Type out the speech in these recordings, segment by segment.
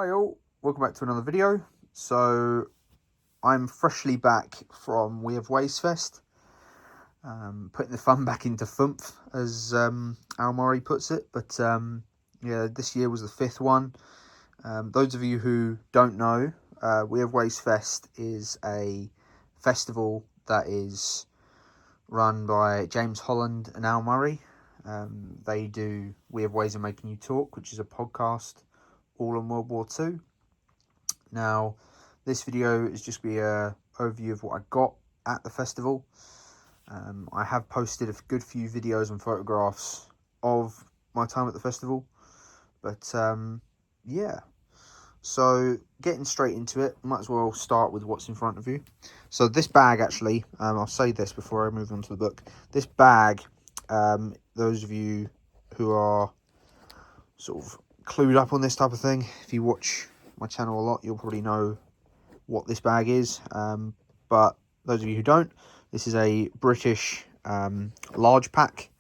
Hi all, welcome back to another video. So I'm freshly back from We Have Ways Fest, putting the fun back into FUMF, as Al Murray puts it. But yeah, this year was the fifth one. Those of you who don't know, We Have Ways Fest is a festival that is run by James Holland and Al Murray. They do We Have Ways of Making You Talk, which is a podcast all on World War II. Now, this video is just be a overview of what I got at the festival. I have posted a good few videos and photographs of my time at the festival, but yeah. So getting straight into it, might as well start with what's in front of you. So this bag, actually, I'll say this before I move on to the book. This bag, those of you who are sort of clued up on this type of thing, if you watch my channel a lot, you'll probably know what this bag is. But those of you who don't, this is a British large pack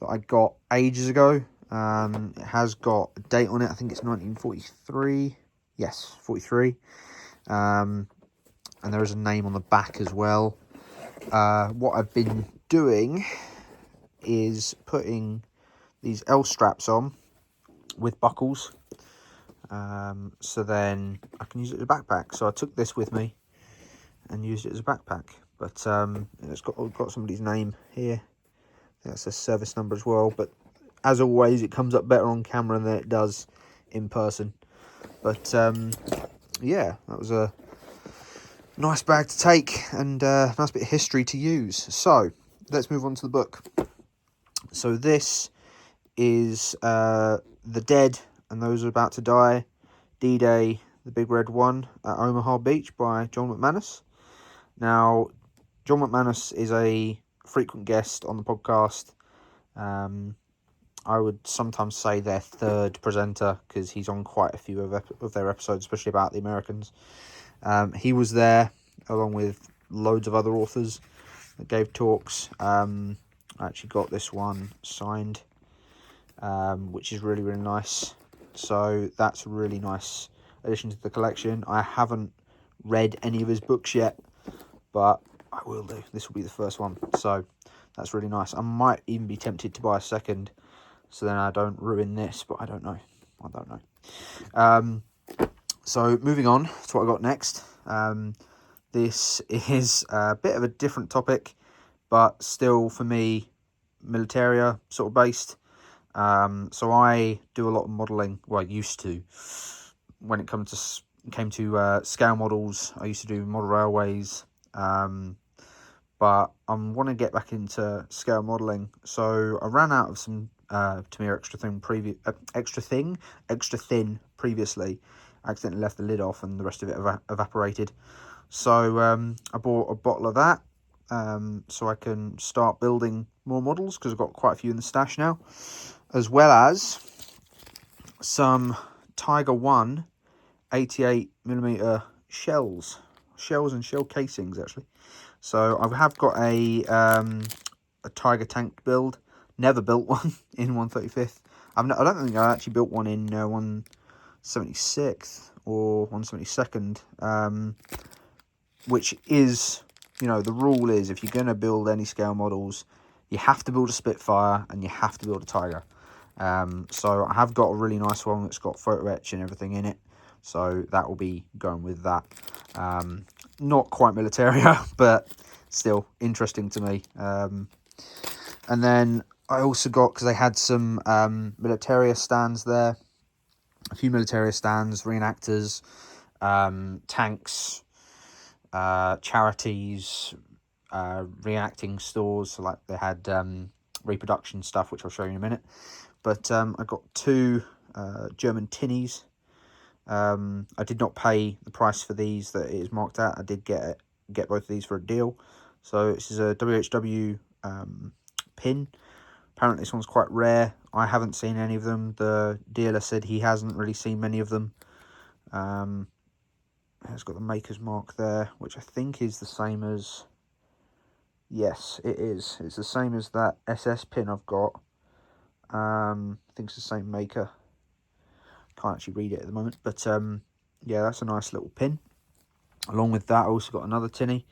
that I got ages ago. It has got a date on it. I think it's 1943. Yes, 43. And there is a name on the back as well. What I've been doing is putting these L straps on with buckles, so then I can use it as a backpack. So I took this with me and used it as a backpack. But it's got somebody's name here. I think that's a service number as well. But as always, it comes up better on camera than it does in person. But yeah, that was a nice bag to take and a nice bit of history to use. So let's move on to the book. So this is The Dead and Those About to Die, D-Day, The Big Red One at Omaha Beach by John McManus. Now, John McManus is a frequent guest on the podcast. I would sometimes say their third presenter, because he's on quite a few of their episodes, especially about the Americans. He was there along with loads of other authors that gave talks. I actually got this one signed, which is really, really nice. So that's a really nice addition to the collection. I haven't read any of his books yet, but I will do. This will be the first one, so that's really nice. I might even be tempted to buy a second, so then I don't ruin this, but I don't know. So moving on to what I got next. This is a bit of a different topic, but still for me, militaria sort of based. So I do a lot of modelling. Well, I used to. When it came to scale models, I used to do model railways. But I want to get back into scale modelling. So I ran out of some Tamiya extra thin previously. I accidentally left the lid off and the rest of it evaporated. So I bought a bottle of that, so I can start building more models, because I've got quite a few in the stash now, as well as some Tiger One 88mm shells and shell casings, actually. So I have got a Tiger tank build. Never built one in 135th. I don't think I actually built one in 176th or 172nd. Which is, the rule is, if you're going to build any scale models, you have to build a Spitfire and you have to build a Tiger. So I have got a really nice one that's got photo etch and everything in it. So that will be going with that. Not quite militaria, but still interesting to me. And then I also got, because they had some militaria stands there, a few militaria stands, reenactors, tanks, charities, reenacting stores. So like they had reproduction stuff, which I'll show you in a minute. But I got two German tinnies. I did not pay the price for these that it is marked at. I did get both of these for a deal. So this is a WHW pin. Apparently this one's quite rare. I haven't seen any of them. The dealer said he hasn't really seen many of them. It's got the maker's mark there, which I think is the same as... Yes, it is. It's the same as that SS pin I've got. I think it's the same maker. Can't actually read it at the moment, but yeah, that's a nice little pin. Along with that, I also got another tinny,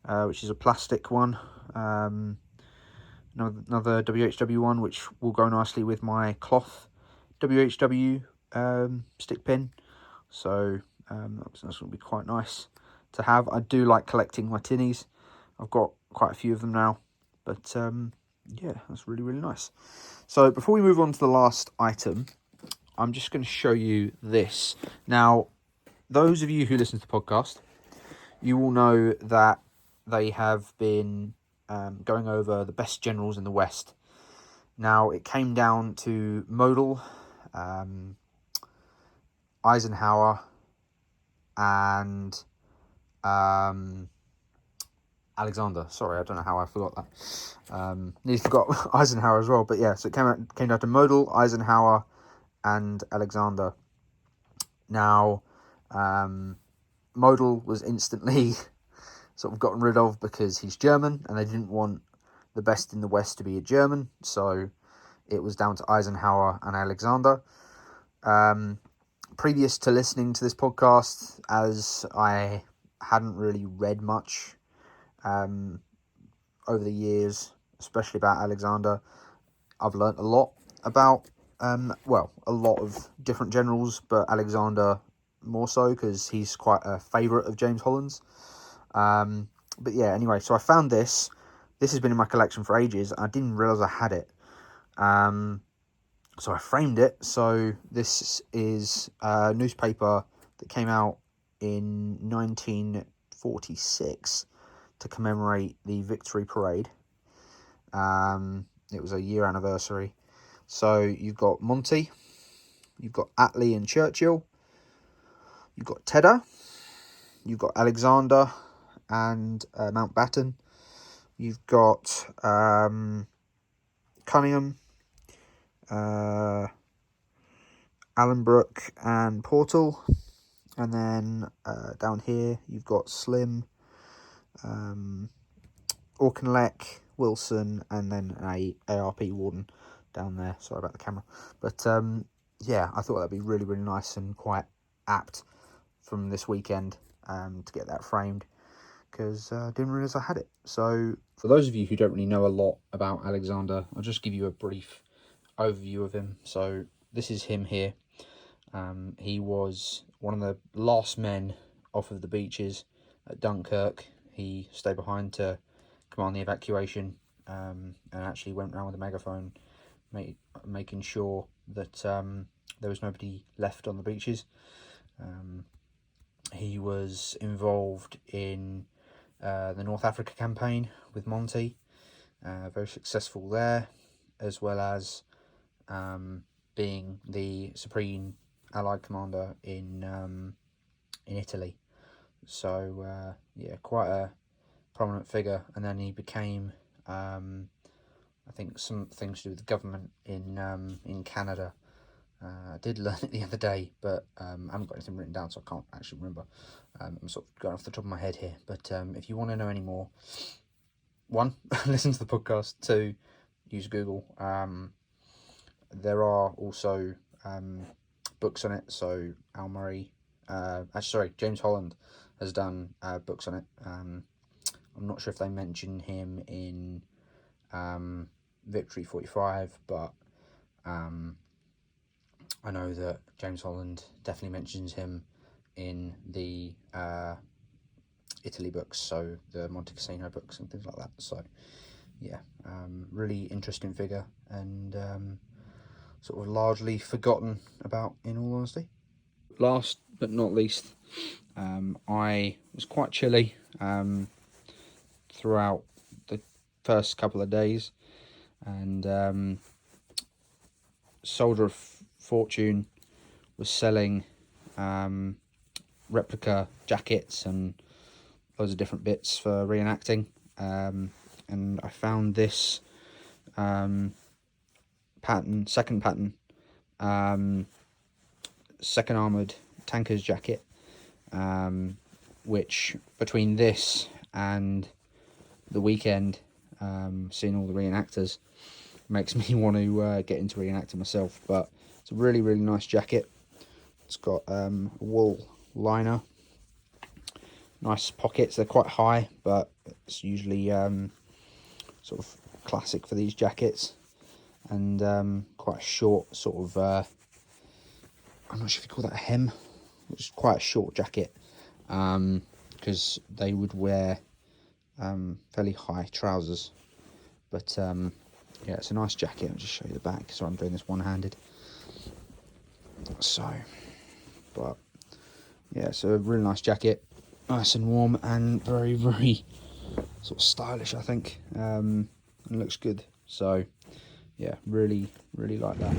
which is a plastic one. Another WHW one, which will go nicely with my cloth WHW stick pin. So that's going to be quite nice to have. I do like collecting my tinnies. I've got quite a few of them now, but yeah, that's really, really nice. So before we move on to the last item, I'm just going to show you this. Now, those of you who listen to the podcast, you will know that they have been going over the best generals in the West. Now, it came down to Model, Eisenhower, and Alexander. Sorry, I don't know how I forgot that. Nearly forgot Eisenhower as well. But yeah, so it came down to Model, Eisenhower, and Alexander. Now, Model was instantly sort of gotten rid of because he's German, and they didn't want the best in the West to be a German, so it was down to Eisenhower and Alexander. Previous to listening to this podcast, as I hadn't really read much over the years, especially about Alexander, I've learnt a lot about, a lot of different generals, but Alexander more so because he's quite a favourite of James Holland's. But yeah, anyway, so I found this. This has been in my collection for ages. I didn't realise I had it. So I framed it. So this is a newspaper that came out in 1946 to commemorate the Victory Parade. It was a year anniversary. So you've got Monty, you've got Attlee and Churchill, you've got Tedder, you've got Alexander and Mountbatten, you've got Cunningham, Allenbrook and Portal, and then down here you've got Slim, Auchinleck, Wilson, and then a ARP Warden down there. Sorry about the camera, but yeah, I thought that'd be really, really nice and quite apt from this weekend to get that framed, because I didn't realise I had it. So for those of you who don't really know a lot about Alexander, I'll just give you a brief overview of him. So this is him here. He was one of the last men off of the beaches at Dunkirk. He stayed behind to command the evacuation, and actually went around with a megaphone making sure that there was nobody left on the beaches. He was involved in the North Africa campaign with Monty, very successful there, as well as being the Supreme Allied Commander in Italy. So yeah, quite a prominent figure. And then he became, I think, some things to do with the government in Canada. I did learn it the other day, but I haven't got anything written down, so I can't actually remember. I'm sort of going off the top of my head here. But if you want to know any more, 1, listen to the podcast. 2, use Google. There are also books on it. So Al Murray, James Holland has done books on it. I'm not sure if they mention him in Victory 45, but I know that James Holland definitely mentions him in the Italy books, so the Monte Cassino books and things like that. So yeah, really interesting figure, and sort of largely forgotten about, in all honesty. Last but not least, I was quite chilly throughout the first couple of days, and Soldier of Fortune was selling replica jackets and loads of different bits for reenacting, and I found this second pattern, second armoured tanker's jacket, which between this and the weekend, seeing all the reenactors, makes me want to get into reenacting myself. But it's a really, really nice jacket. It's got a wool liner, nice pockets. They're quite high, but it's usually sort of classic for these jackets, and quite a short sort of I'm not sure if you call that a hem. It's quite a short jacket, because they would wear fairly high trousers. But yeah, it's a nice jacket. I'll just show you the back. So I'm doing this one-handed. So, but yeah, it's a really nice jacket, nice and warm, and very, very sort of stylish, I think, and looks good. So yeah, really, really like that.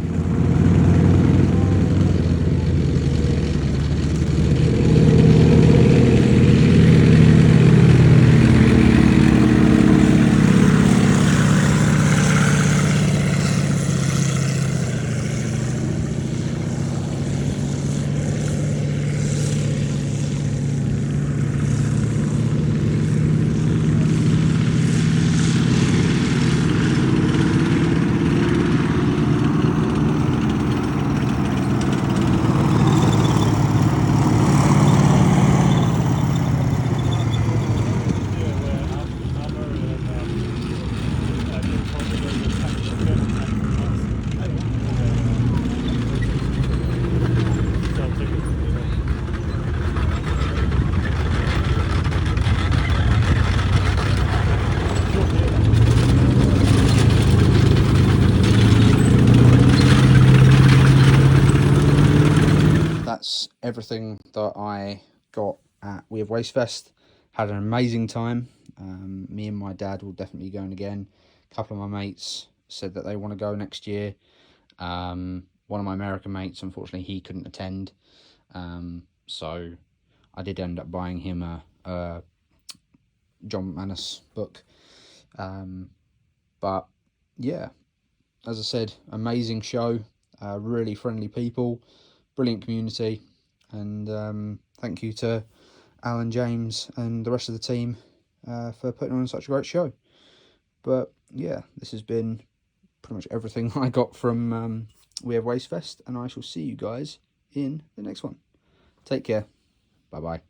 That's everything that I got at We Have Waste Fest. Had an amazing time. Me and my dad will definitely be going again. A couple of my mates said that they want to go next year. One of my American mates, unfortunately, he couldn't attend. So I did end up buying him a John McManus book. But yeah, as I said, amazing show. Really friendly people. Brilliant community, and thank you to Alan, James and the rest of the team for putting on such a great show. But yeah, this has been pretty much everything I got from We Have Waste Fest, and I shall see you guys in the next one. Take care. Bye bye.